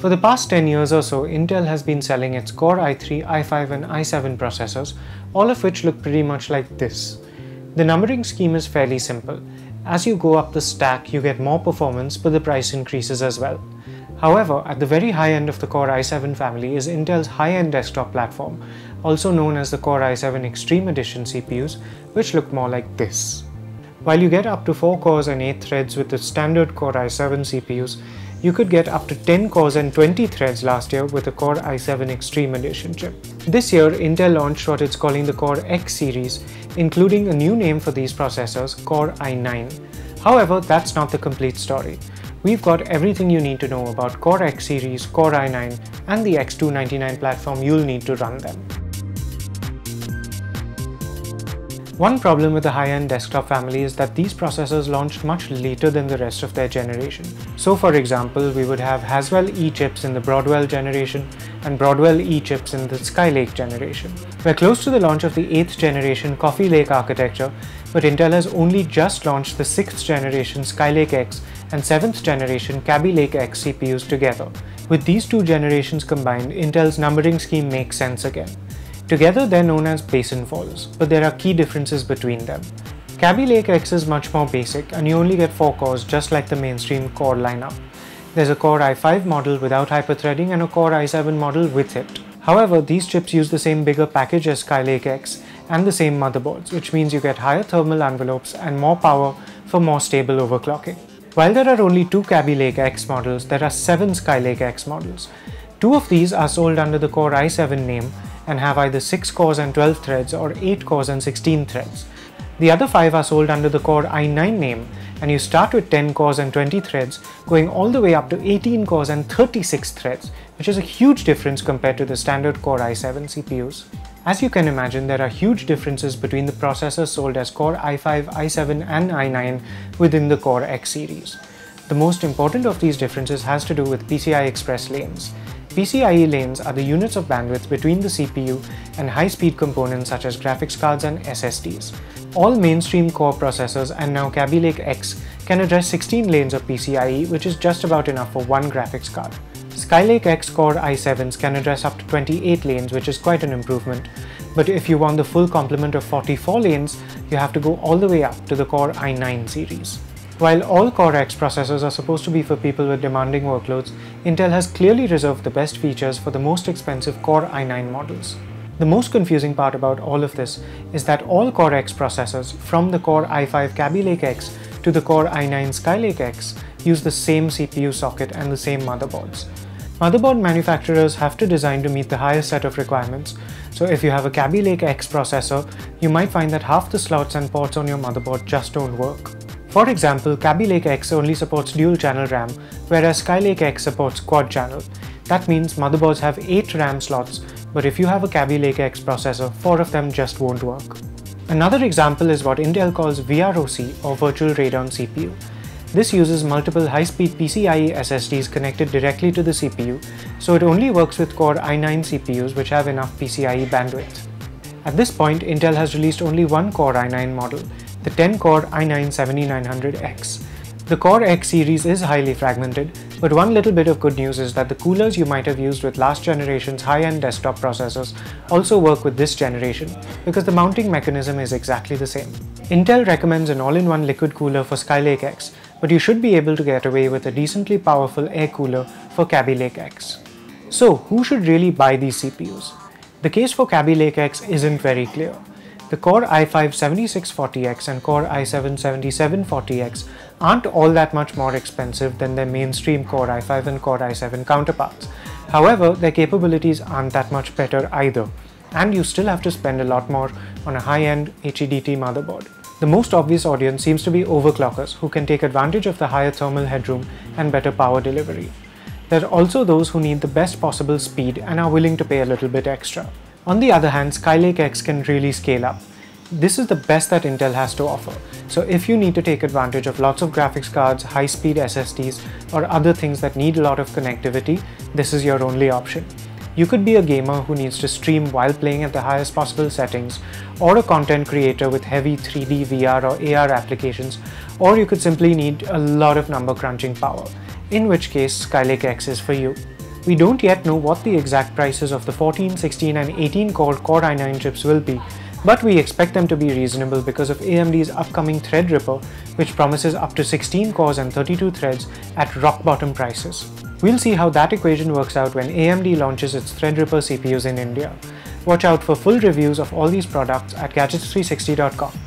For the past 10 years or so, Intel has been selling its Core i3, i5 and i7 processors, all of which look pretty much like this. The numbering scheme is fairly simple. As you go up the stack, you get more performance, but the price increases as well. However, at the very high end of the Core i7 family is Intel's high-end desktop platform, also known as the Core i7 Extreme Edition CPUs, which look more like this. While you get up to 4 cores and 8 threads with the standard Core i7 CPUs, you could get up to 10 cores and 20 threads last year with the Core i7 Extreme Edition chip. This year, Intel launched what it's calling the Core X series, including a new name for these processors, Core i9. However, that's not the complete story. We've got everything you need to know about Core X series, Core i9, and the X299 platform you'll need to run them. One problem with the high-end desktop family is that these processors launched much later than the rest of their generation. So for example, we would have Haswell-E chips in the Broadwell generation and Broadwell-E chips in the Skylake generation. We're close to the launch of the 8th generation Coffee Lake architecture, but Intel has only just launched the 6th generation Skylake-X and 7th generation Kaby-Lake-X CPUs together. With these two generations combined, Intel's numbering scheme makes sense again. Together they're known as Basin Falls, but there are key differences between them. Kaby-Lake-X is much more basic and you only get 4 cores just like the mainstream core lineup. There's a Core i5 model without hyperthreading and a Core i7 model with it. However, these chips use the same bigger package as Skylake-X and the same motherboards, which means you get higher thermal envelopes and more power for more stable overclocking. While there are only 2 Kaby-Lake-X models, there are 7 Skylake-X models. 2 of these are sold under the Core i7 name and have either 6 cores and 12 threads or 8 cores and 16 threads. The other 5 are sold under the Core i9 name, and you start with 10 cores and 20 threads, going all the way up to 18 cores and 36 threads, which is a huge difference compared to the standard Core i7 CPUs. As you can imagine, there are huge differences between the processors sold as Core i5, i7 and i9 within the Core X series. The most important of these differences has to do with PCI Express lanes. PCIe lanes are the units of bandwidth between the CPU and high-speed components such as graphics cards and SSDs. All mainstream Core processors and now Kaby-Lake-X can address 16 lanes of PCIe, which is just about enough for one graphics card. Skylake-X Core i7s can address up to 28 lanes, which is quite an improvement, but if you want the full complement of 44 lanes, you have to go all the way up to the Core i9 series. While all Core X processors are supposed to be for people with demanding workloads, Intel has clearly reserved the best features for the most expensive Core i9 models. The most confusing part about all of this is that all Core X processors, from the Core i5 Kaby-Lake-X to the Core i9 Skylake-X, use the same CPU socket and the same motherboards. Motherboard manufacturers have to design to meet the highest set of requirements, so if you have a Kaby-Lake-X processor, you might find that half the slots and ports on your motherboard just don't work. For example, Kaby-Lake-X only supports dual-channel RAM, whereas Skylake-X supports quad-channel. That means motherboards have 8 RAM slots, but if you have a Kaby-Lake-X processor, 4 of them just won't work. Another example is what Intel calls VROC, or Virtual Radon CPU. This uses multiple high-speed PCIe SSDs connected directly to the CPU, so it only works with Core i9 CPUs which have enough PCIe bandwidth. At this point, Intel has released only one Core i9 model, the 10-core i9-7900X. The Core X series is highly fragmented, but one little bit of good news is that the coolers you might have used with last generation's high-end desktop processors also work with this generation, because the mounting mechanism is exactly the same. Intel recommends an all-in-one liquid cooler for Skylake-X, but you should be able to get away with a decently powerful air cooler for Kaby-Lake-X. So, who should really buy these CPUs? The case for Kaby-Lake-X isn't very clear. The Core i5-7640X and Core i7-7740X aren't all that much more expensive than their mainstream Core i5 and Core i7 counterparts. However, their capabilities aren't that much better either, and you still have to spend a lot more on a high-end HEDT motherboard. The most obvious audience seems to be overclockers who can take advantage of the higher thermal headroom and better power delivery. There are also those who need the best possible speed and are willing to pay a little bit extra. On the other hand, Skylake-X can really scale up. This is the best that Intel has to offer, so if you need to take advantage of lots of graphics cards, high-speed SSDs, or other things that need a lot of connectivity, this is your only option. You could be a gamer who needs to stream while playing at the highest possible settings, or a content creator with heavy 3D, VR or AR applications, or you could simply need a lot of number crunching power, in which case Skylake-X is for you. We don't yet know what the exact prices of the 14, 16 and 18 core Core i9 chips will be, but we expect them to be reasonable because of AMD's upcoming Threadripper, which promises up to 16 cores and 32 threads at rock-bottom prices. We'll see how that equation works out when AMD launches its Threadripper CPUs in India. Watch out for full reviews of all these products at gadgets360.com.